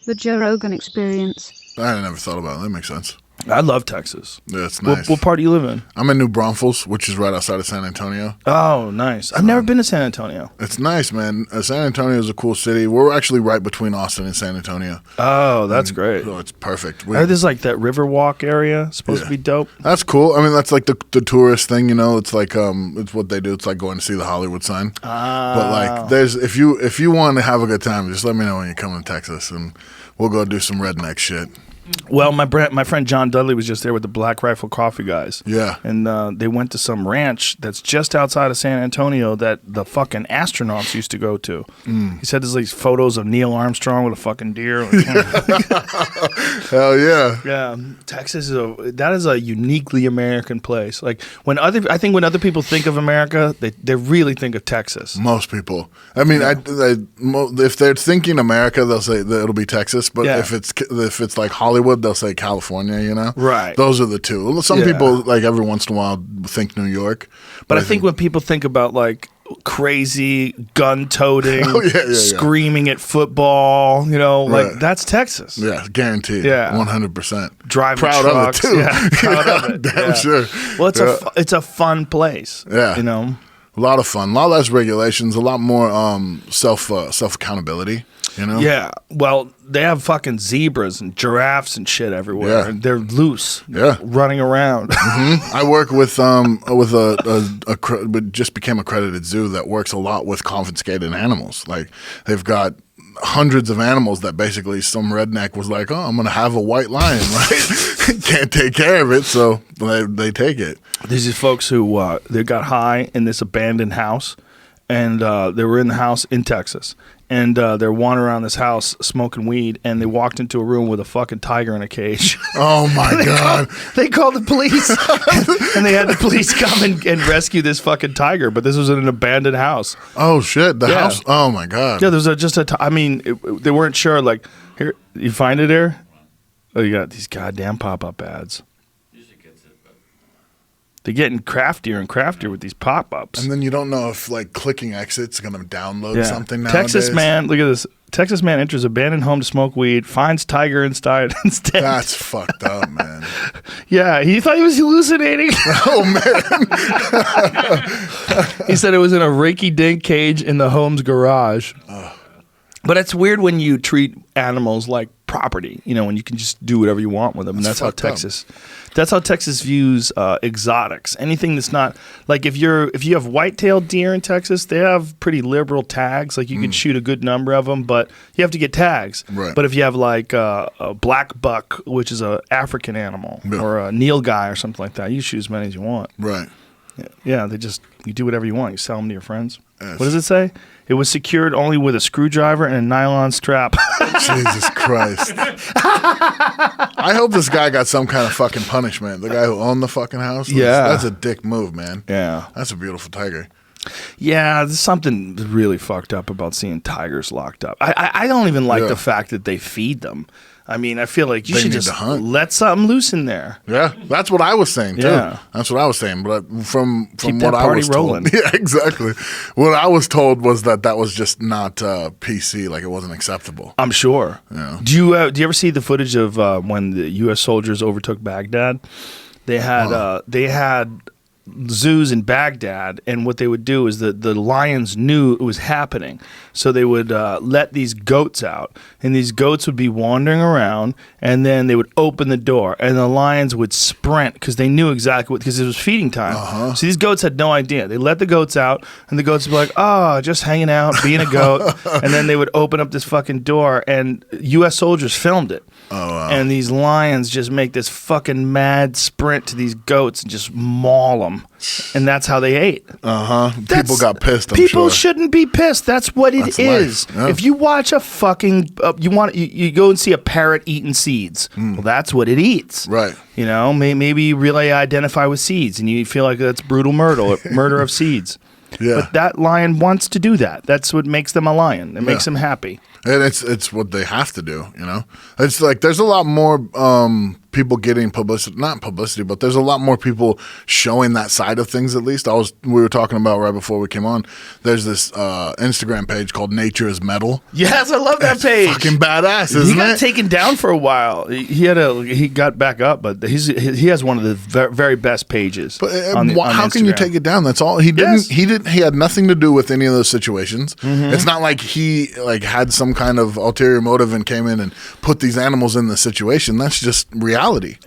The Joe Rogan Experience. I never thought about it. That makes sense. I love Texas. Yeah, it's nice. What part do you live in? I'm in New Braunfels, which is right outside of San Antonio. Oh, nice. I've never been to San Antonio. It's nice, man. San Antonio is a cool city. We're actually right between Austin and San Antonio. Oh, that's great. So it's perfect. I heard there's like that Riverwalk area. Supposed to be dope. That's cool. I mean, that's like the tourist thing, you know. It's like it's what they do. It's like going to see the Hollywood sign. But like, there's if you want to have a good time, just let me know when you come to Texas, and we'll go do some redneck shit. Well, my friend John Dudley was just there with the Black Rifle Coffee guys. Yeah. And they went to some ranch that's just outside of San Antonio that the fucking astronauts used to go to. He said there's these photos of Neil Armstrong with a fucking deer. Hell yeah. Yeah. Texas is a uniquely American place. Like I think when other people think of America, they really think of Texas. Most people. I mean, if they're thinking America, they'll say that it'll be Texas. But if it's like Hollywood, they'll say California, you know? Right. Those are the two. Some people, like, every once in a while think New York. But I think when people think about, like, crazy, gun-toting, screaming at football, you know, like, that's Texas. Yeah, guaranteed. Yeah. 100%. Driving proud trucks. of it, too. Yeah, proud of it. Damn sure. Well, it's a fun place. Yeah. You know? A lot of fun. A lot less regulations. A lot more self-accountability. You know? Yeah. Well, they have fucking zebras and giraffes and shit everywhere. Yeah. And they're loose. Yeah. Running around. I work with just became accredited zoo that works a lot with confiscated animals. Like, they've got hundreds of animals that basically some redneck was like, oh, I'm going to have a white lion, right? Can't take care of it, so they take it. There's these folks who they got high in this abandoned house, and they were in the house in Texas. And they're wandering around this house smoking weed, and they walked into a room with a fucking tiger in a cage. Oh, my God. They called the police, and they had the police come and rescue this fucking tiger, but this was in an abandoned house. Oh, shit. The house? Oh, my God. Yeah, there's they weren't sure, like, here, you find it there? Oh, you got these goddamn pop-up ads. They're getting craftier and craftier with these pop-ups. And then you don't know if, like, clicking exit's going to download something nowadays. Texas man, look at this. Texas man enters abandoned home to smoke weed, finds tiger instead. That's fucked up, man. Yeah, he thought he was hallucinating. Oh, man. He said it was in a rinky-dink cage in the home's garage. But it's weird when you treat animals like property, you know, when you can just do whatever you want with them. And that's how Texas views exotics. Anything that's not like if you have white-tailed deer in Texas, they have pretty liberal tags. Like you can shoot a good number of them, but you have to get tags. Right. But if you have like a black buck, which is a African animal, or a Nilgai or something like that, you shoot as many as you want. Right. Yeah, you do whatever you want. You sell them to your friends. Yes. What does it say? It was secured only with a screwdriver and a nylon strap. Jesus Christ. I hope this guy got some kind of fucking punishment. The guy who owned the fucking house. That's a dick move, man. Yeah. That's a beautiful tiger. Yeah, there's something really fucked up about seeing tigers locked up. I don't even like the fact that they feed them. I mean, I feel like you should just let something loose in there. Yeah, that's what I was saying, too. Yeah. That's what I was saying. But from Keep what that I was party rolling. told. Yeah, exactly. What I was told was that was just not PC, like it wasn't acceptable. I'm sure. Yeah. Do you ever see the footage of when the U.S. soldiers overtook Baghdad? They had zoos in Baghdad, and what they would do is the lions knew it was happening, so they would let these goats out, and these goats would be wandering around, and then they would open the door, and the lions would sprint because they knew exactly because it was feeding time. So these goats had no idea. They let the goats out, and the goats would be like, oh, just hanging out, being a goat, and then they would open up this fucking door, and U.S. soldiers filmed it. Oh, wow. And these lions just make this fucking mad sprint to these goats and just maul them. And that's how they ate. People got pissed, I'm People sure. shouldn't be pissed. That's what it is. Life. Yeah. If you watch a fucking... you go and see a parrot eating seeds. Well, that's what it eats. Right. You know, maybe you really identify with seeds and you feel like that's brutal murder of seeds. Yeah. But that lion wants to do that. That's what makes them a lion. It makes them happy. And it's what they have to do, you know? It's like there's a lot more people getting publicity, not publicity, but there's a lot more people showing that side of things at least. We were talking about right before we came on, there's this Instagram page called Nature is Metal. Yes, I love that It's page. fucking badass, isn't He got it? taken down for a while. He got back up, but he has one of the very best pages. But on how can you Instagram. take it down? That's all. He didn't. Yes. He had nothing to do with any of those situations. Mm-hmm. It's not like he had some kind of ulterior motive and came in and put these animals in the situation. That's just reality.